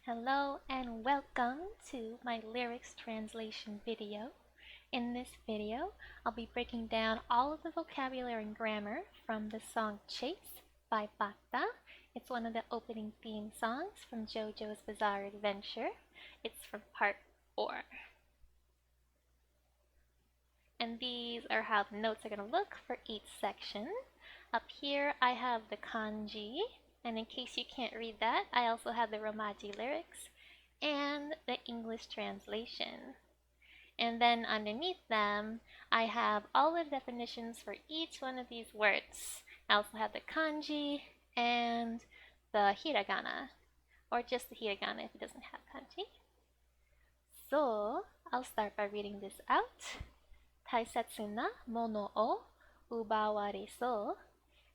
Hello and welcome to my lyrics translation video. In this video, I'll be breaking down all of the vocabulary and grammar from the song Chase by Batta. It's one of the opening theme songs from JoJo's Bizarre Adventure. It's from part 4. And these are how the notes are going to look for each section. Up here I have the kanji, and in case you can't read that, I also have the Romaji lyrics and the English translation. And then underneath them, I have all the definitions for each one of these words. I also have the kanji and the hiragana, or just the hiragana if it doesn't have kanji. So, I'll start by reading this out. 大切なものを奪われそ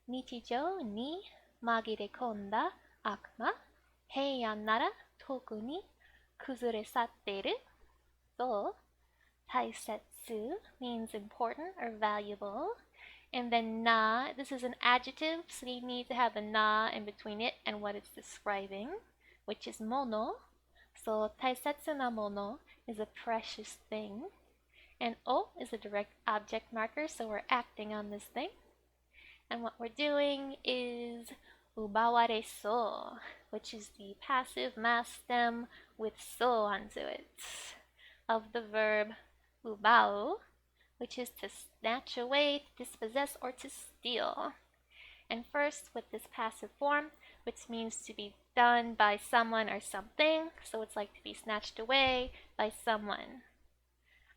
う。日常に紛れ込んだ悪魔。平安なら特に崩れ去っている。So, 大切 means important or valuable. And then na, this is an adjective, so you need to have the na in between it and what it's describing, which is mono. So, 大切なもの is a precious thing. And o is a direct object marker, so we're acting on this thing. And what we're doing is ubaware so, which is the passive mass stem with so onto it, of the verb ubao, which is to snatch away, to dispossess, or to steal. And first with this passive form, which means to be done by someone or something, so it's like to be snatched away by someone.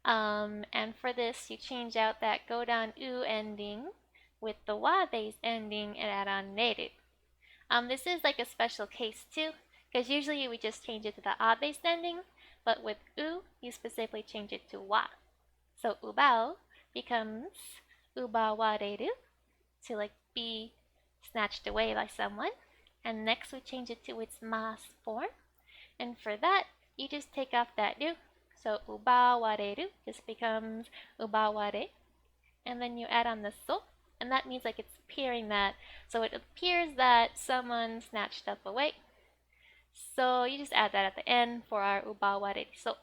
And for this, you change out that godan u ending with the wa base ending and add on neru. This is like a special case too, because usually we just change it to the a base ending, but with u, you specifically change it to wa. So ubao becomes ubawareru, to like be snatched away by someone. And next we change it to its mas form. And for that, you just take off that u. So ubawareru just becomes ubaware. And then you add on the so, and that means like it's appearing that. So it appears that someone snatched stuff away. So you just add that at the end for our ubaware so.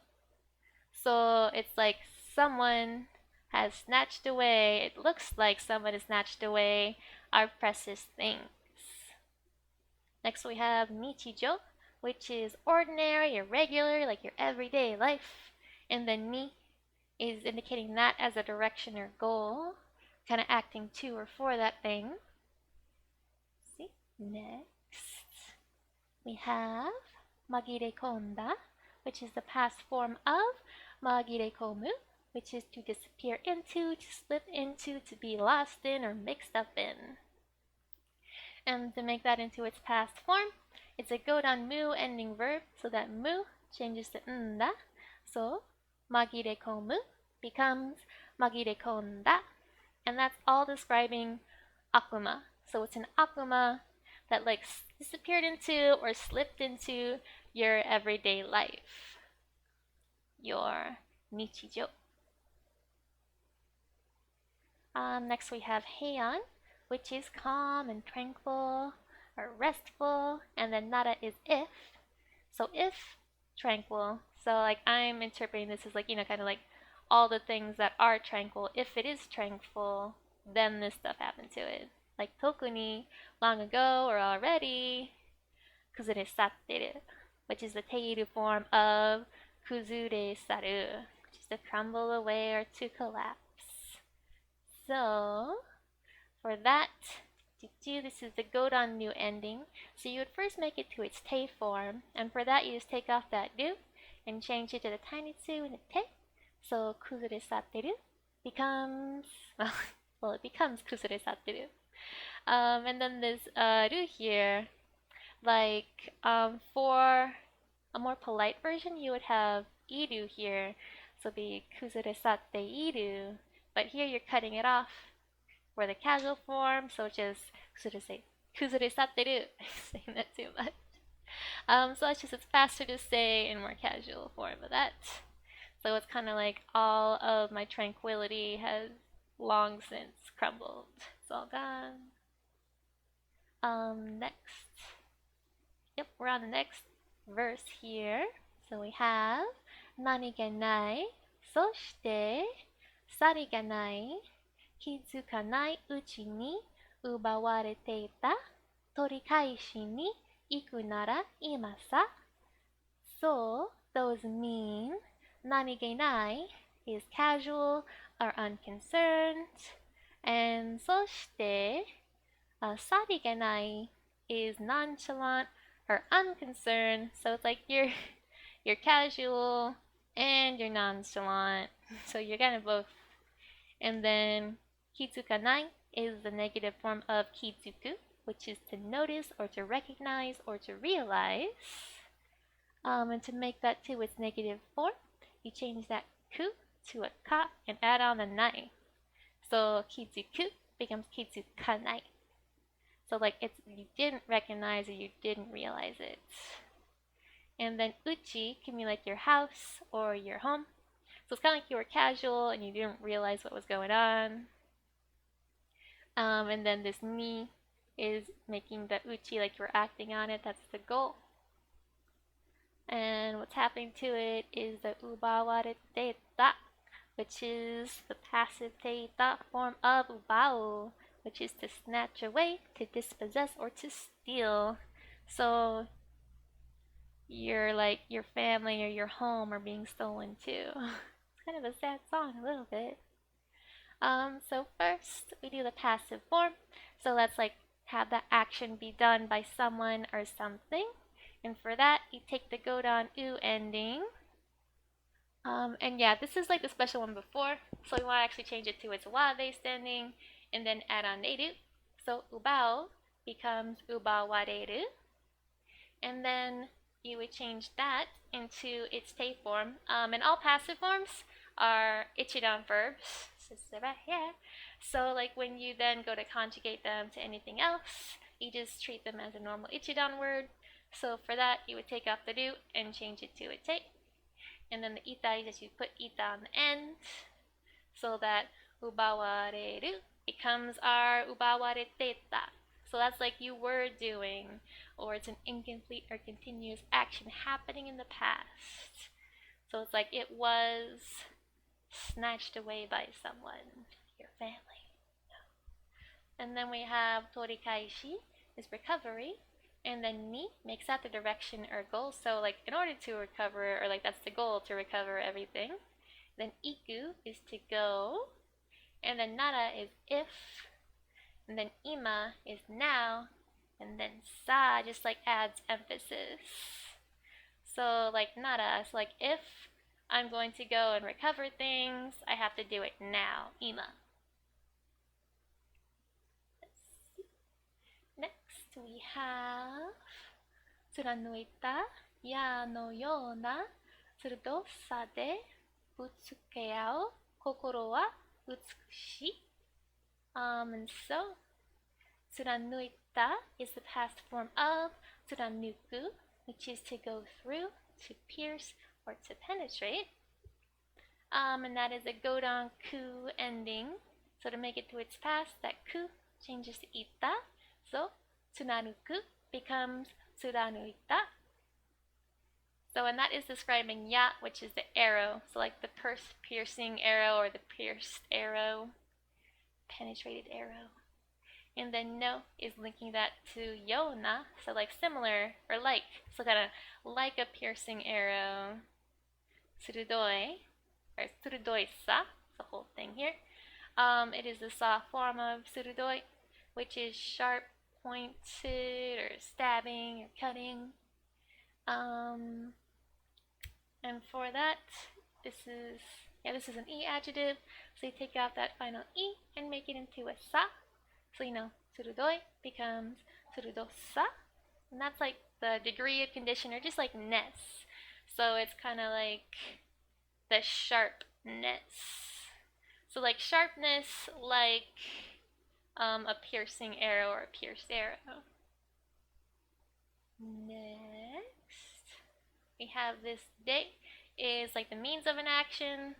So it's like someone has snatched away, it looks like someone has snatched away our precious things. Next we have nichijo, which is ordinary or regular, like your everyday life. And then ni is indicating that as a direction or goal, kind of acting to or for that thing. See? Next, we have magirekonda, which is the past form of magirekomu, which is to disappear into, to slip into, to be lost in, or mixed up in. And to make that into its past form, it's a godan mu ending verb, so that mu changes to nda. So, magirekomu becomes magirekonda. And that's all describing akuma. So it's an akuma that like disappeared into or slipped into your everyday life. Your nichijo. Next we have heian, which is calm and tranquil or restful, and then nara is if. So if, tranquil. So like I'm interpreting this as like, kind of like all the things that are tranquil. If it is tranquil, then this stuff happened to it. Like tokuni, long ago or already, kuzure satteru, which is the teiru form of kuzure saru, which is to crumble away or to collapse. So, for that, this is the godan nu ending. So you would first make it to its te form, and for that you just take off that nu and change it to the tiny tsu and the te. So kuzure satteru becomes, well, it becomes kuzure satteru. And then this ru here, like for a more polite version, you would have iru here, so it'd be kuzure satte iru. But here you're cutting it off for the casual form, so it's just kuzure satteru. I'm saying that too much. So it's faster to say in more casual form of that. So it's kind of like all of my tranquility has long since crumbled. It's all gone. Next. Yep, we're on the next verse here. So we have 何気ない、そしてさりげない、気づかないうちに奪われていた、取り返しに行くなら今さ。So those mean 何気ない is casual or unconcerned, and そして、さりげない is nonchalant or unconcerned. So it's like you're casual and you're nonchalant. So you're kind of both. And then kitsukanai is the negative form of kitsuku, which is to notice or to recognize or to realize. And to make that to its negative form, you change that ku to a ka and add on a nai. So kitsuku becomes kitsukanai. So like it's you didn't recognize or you didn't realize it. And then uchi can be like your house or your home. So it's kind of like you were casual and you didn't realize what was going on. And then this ni is making the uchi like you were acting on it. That's the goal. And what's happening to it is the ubawareteta, which is the passive teita form of ubao, which is to snatch away, to dispossess, or to steal. So your family or your home are being stolen too. It's kind of a sad song a little bit. So first we do the passive form. So let's like have that action be done by someone or something. And for that, you take the godon u ending. And yeah, this is like the special one before. So we want to actually change it to its wa based ending and then add on neru. So ubao becomes ubawareru. And then you would change that into its te form. And all passive forms are ichidan verbs. So like when you then go to conjugate them to anything else, you just treat them as a normal ichidan word. So for that, you would take off the ru and change it to a te. And then the ita is just you put ita on the end, so that ubawareru becomes our ubawareteta. So that's like you were doing, or it's an incomplete or continuous action happening in the past. So it's like it was snatched away by someone, your family. And then we have torikaishi is recovery. And then ni makes that the direction or goal. So like in order to recover, or like that's the goal, to recover everything. Then iku is to go. And then nara is if. And then ima is now. And then sa just like adds emphasis. So like nara, so like if I'm going to go and recover things, I have to do it now. Ima. Next we have 貫いた矢のような鋭さでぶつけ合う心は美しい。And so 貫いた is the past form of 貫く, which is to go through, to pierce, or to penetrate. And that is a godon ku ending. So to make it to its past, that ku changes to ita. So 貫く becomes 貫いた. So, and that is describing ya, which is the arrow. So like the piercing arrow or the pierced arrow, penetrated arrow. And then no is linking that to yona, so like similar or like. So kind of like a piercing arrow. Surudoi, or surudoi-sa, the whole thing here. It is the sa form of surudoi, which is sharp, pointed, or stabbing, or cutting. And for that, this is an e adjective. So you take out that final e and make it into a sa. So surudoi becomes surudosa. And that's like the degree of condition, or just like ness. So it's kind of like the sharpness. So like sharpness, like a piercing arrow or a pierced arrow. Next, we have this de is like the means of an action.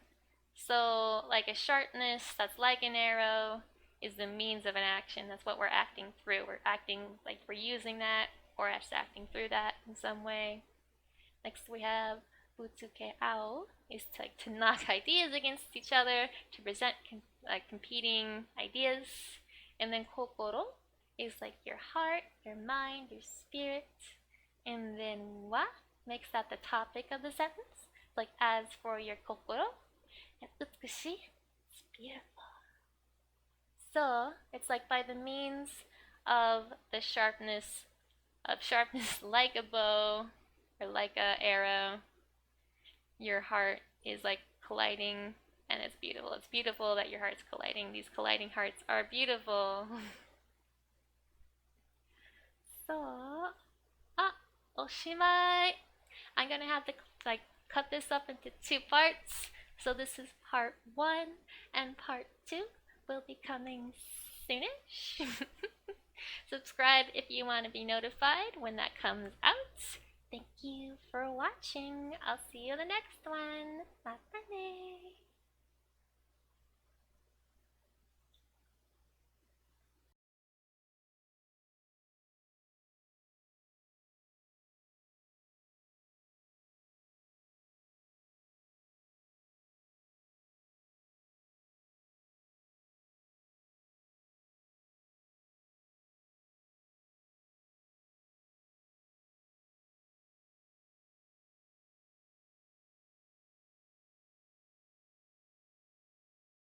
So like a sharpness that's like an arrow is the means of an action. That's what we're acting through. We're acting like we're using that, or us acting through that in some way. Next we have Butsuke Ao is to knock ideas against each other, to present competing ideas. And then Kokoro is like your heart, your mind, your spirit. And then Wa makes that the topic of the sentence. Like as for your Kokoro, and Utsukushi, it's beautiful. So it's like by the means of the sharpness like a bow or like a arrow, your heart is like colliding, and it's beautiful. It's beautiful that your heart's colliding. These colliding hearts are beautiful. So, oshimai. I'm gonna have to like cut this up into two parts. So this is part 1, and part 2 will be coming soonish. Subscribe if you want to be notified when that comes out. Thank you for watching. I'll see you in the next one. Bye.